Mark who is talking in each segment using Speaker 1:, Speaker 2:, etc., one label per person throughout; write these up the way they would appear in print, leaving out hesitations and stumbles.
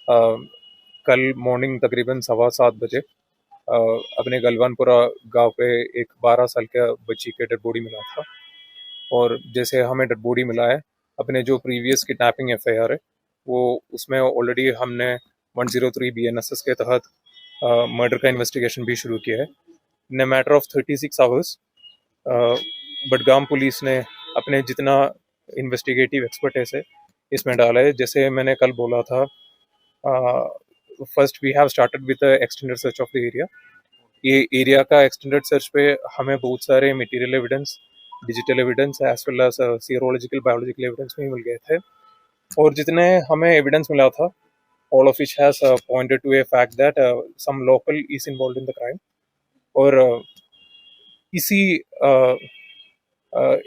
Speaker 1: कल मॉर्निंग तकरीबन 7:15 बजे अपने गलवानपुरा गांव पे एक 12 साल का बच्ची के डेड बॉडी मिला था। और जैसे हमें डेड बॉडी मिला है, अपने जो प्रीवियस किडनैपिंग एफआईआर है वो उसमें ऑलरेडी हमने 103 बीएनएसएस के तहत मर्डर का इन्वेस्टिगेशन भी शुरू किया है। In a matter of 36 hours Budgam police ने अपने जितना इन्वेस्टिगेटिव एक्सपर्टाइज है इसमें डाला है। जैसे मैंने कल बोला था, first we have started with extended search of the area. ये एरिया का एक्सटेंडेड सर्च पे हमें बहुत सारे material evidence, digital evidence as well as serological biological evidence भी मिल गए थे। और जितने हमें एविडेंस मिला था, all of which has pointed to a fact that some local is involved in the crime। और इसी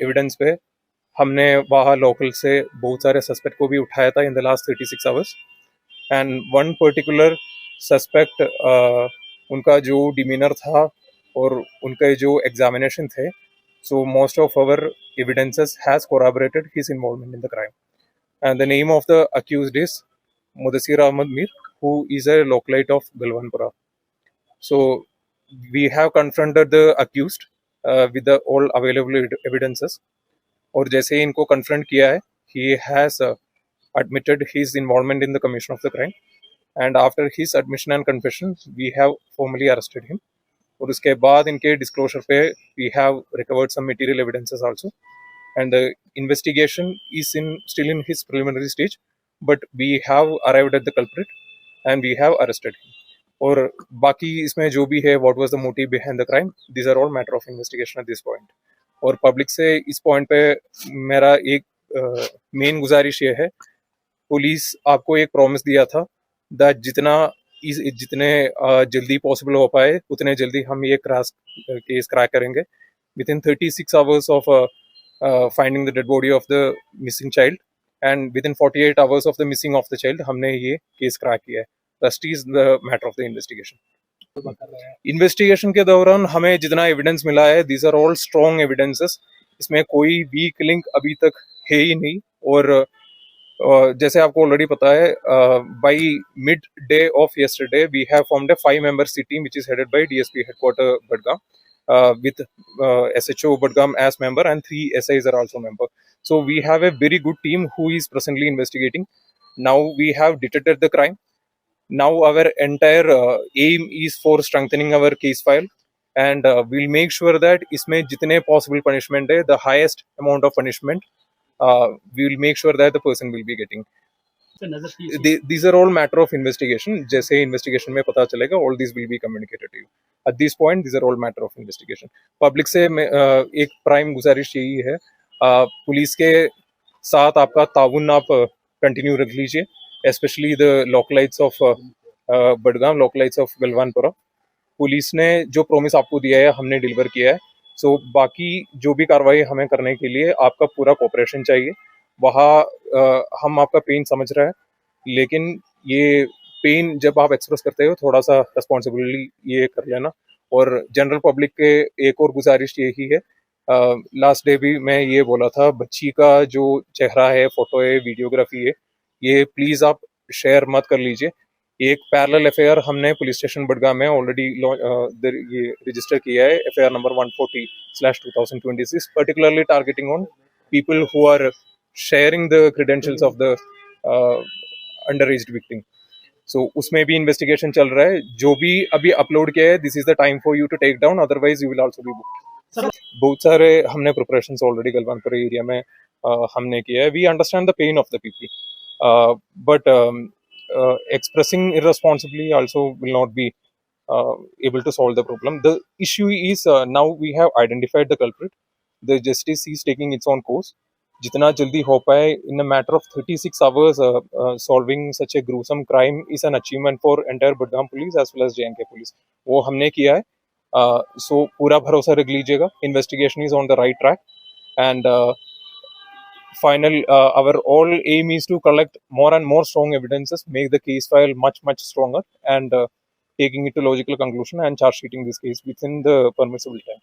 Speaker 1: एविडेंस पे हमने वहाँ लोकल से बहुत सारे सस्पेक्ट को भी उठाया था in the last 36 hours. And one particular suspect, उनका जो डिमीनर था और उनके जो एग्जामिनेशन थे, so most of our evidences has corroborated his involvement in the crime। And the name of the accused is Mudassir Ahmad Mir, who is a localite of Galwanpura। So we have confronted the accused with the all available evidences। और जैसे ही इनको confront किया है, he has admitted his involvement in the commission of the crime। And after his admission and confession, we have formally arrested him। और उसके बाद इनके disclosure पे we have recovered some material evidences also। And the investigation is still in his preliminary stage, but we have arrived at the culprit and we have arrested him। और बाकी इसमें जो भी है, what was the motive behind the crime, these are all matter of investigation at this point। और public से इस point पे मेरा एक मेन गुजारिश ये है, पुलिस आपको एक प्रॉमिस दिया था दैट जितने जल्दी पॉसिबल हो पाए उतने जल्दी हम ये केस क्रैक करेंगे। With in 36 hours of finding the dead body of the missing child and within 48 hours of the missing of the child हमने ये केस क्रैक किया है। Rust is the matter of the investigation के दौरान हमें जितना evidence मिला है, these are all strong evidences. इसमें कोई वीक लिंक अभी तक है ही नहीं। और जैसे आपको ऑलरेडी पता है, by mid day of yesterday we have formed a 5-member team which is headed by DSP headquarter Budgam, with SHO Badgam as member and 3 SIs are also member। So we have a very good team who is presently investigating। Now we have detected the crime। Now our entire aim is for strengthening our case file and we'll make sure that इसमें जितने possible punishment है, the highest amount of punishment we will make sure that the person will be getting। These are all matter of investigation। जैसे investigation में पता चलेगा, all these will be communicated to you। At this point, these are all matter of investigation। Public से एक prime गुजारिश यही है, police के साथ आपका ताउन आप कंटिन्यू रख लीजिए, especially the localites of Budgam, localites of Galwanpura. Police ने जो प्रॉमिस आपको दिया है हमने डिलीवर किया है। सो बाकी जो भी कार्रवाई हमें करने के लिए आपका पूरा कोऑपरेशन चाहिए। वहाँ हम आपका पेन समझ रहे हैं, लेकिन ये पेन जब आप एक्सप्रेस करते हो थोड़ा सा रिस्पॉन्सिबिलिटी ये कर लेना। और जनरल पब्लिक के एक और गुजारिश यही है, लास्ट डे भी मैं ये बोला था, बच्ची का जो चेहरा है, फोटो है, वीडियोग्राफी है, ये प्लीज आप शेयर मत कर लीजिए। एक पैरेलल एफआईआर हमने पुलिस स्टेशन बडगाम में ऑलरेडी ये रजिस्टर किया है, FIR number 140/2026, particularly targeting on people who are sharing the credentials of the under aged victim. So उसमें भी इन्वेस्टिगेशन चल रहा है। जो भी अभी अपलोड किया है, this is the time for you to take down, otherwise you will also be booked. बहुत सारे हमने प्रिपरेशंस ऑलरेडी गलवानपुर एरिया में हमने किया है। We understand the pain of the people, but expressing irresponsibly also will not be able to solve the problem। The issue is now we have identified the culprit। The justice is taking its own course। जितना जल्दी हो पाए, in a matter of 36 hours solving such a gruesome crime is an achievement for entire Budgam police as well as JNK police। वो हमने किया है। So पूरा भरोसा रख लीजिएगा, investigation is on the right track। And our all aim is to collect more and more strong evidences, make the case file much stronger, and taking it to logical conclusion and charge sheeting this case within the permissible time।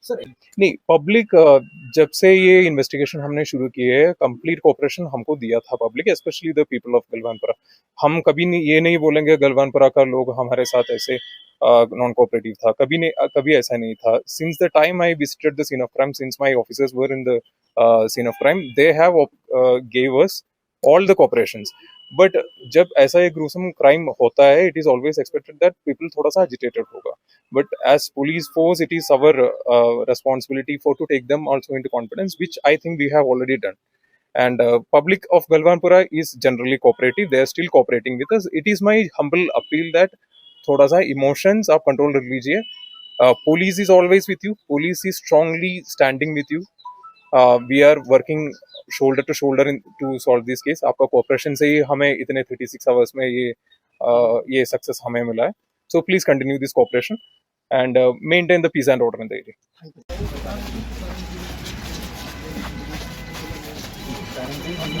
Speaker 1: नहीं, public जब से ये investigation हमने शुरू की है, complete cooperation हमको दिया था public, specially the people of Galwanpura. हम कभी नहीं ये नहीं बोलेंगे गलवानपुरा का लोग हमारे साथ ऐसे नॉन कोऑपरेटिव था, कभी नहीं, कभी ऐसा नहीं था। Since the time I visited the scene of crime, since my officers were in the scene of crime, they have gave us all the cooperations. But जब ऐसा एक ग्रूसम क्राइम होता है, it is always expected that people थोड़ा सा agitated होगा, but as police force it is our responsibility for to take them also into confidence, which I think we have already done. And public of Galwanpura is generally cooperative, they are still cooperating with us. It is my humble appeal that thoda sa emotions आप control रख लीजिए. Police is always with you, police is strongly standing with you. We are working shoulder to shoulder to solve this case. आपका cooperation से ही हमें इतने 36 hours में ये success हमें मिला है. So please continue this cooperation and maintain the peace and order in the area.